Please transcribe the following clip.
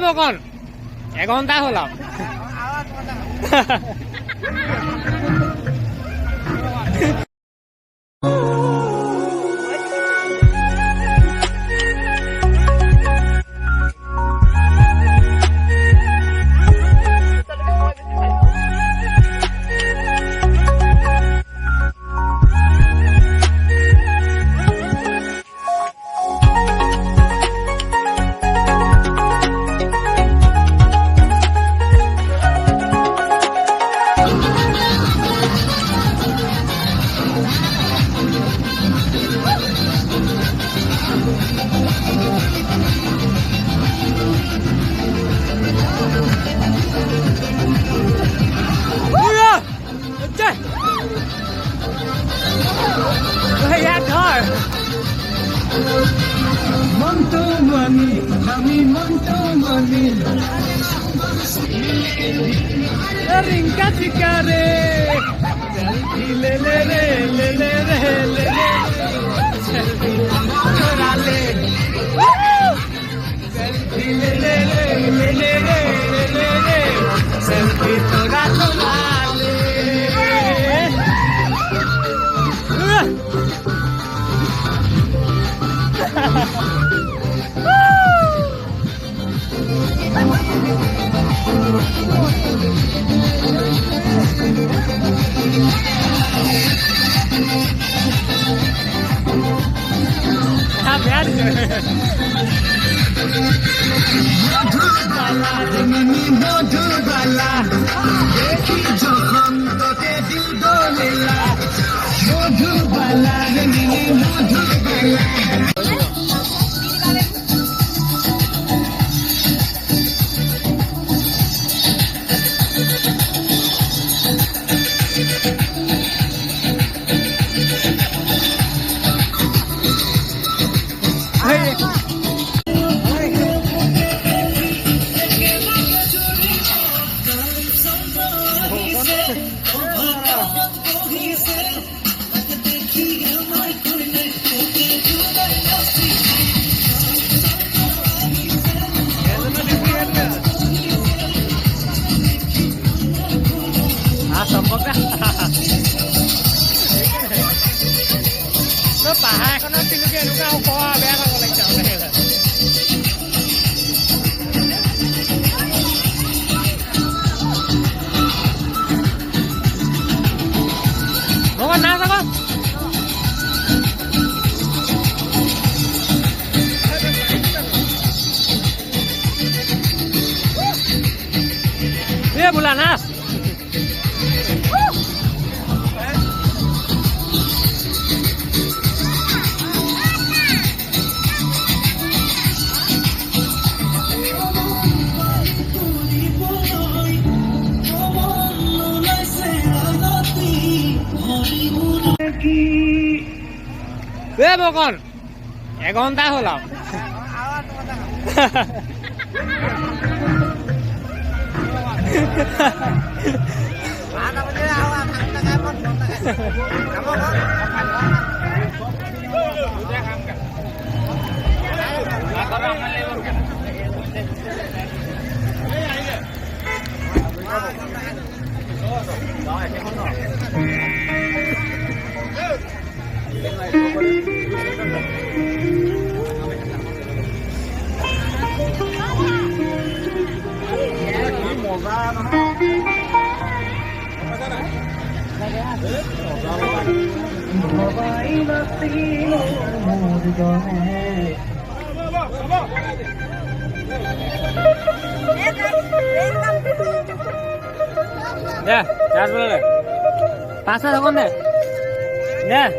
বকন এঘন্টা হল rinca chicare le le le le le le le selfie morale selfie le le le le le le le selfie morale paha con nó tin cái nó cao qua bé con lại chào cái này là con nào sao con dia bulanas বকন এঘন্টা হল deh, jangan dulu deh. Pasal deh. Deh.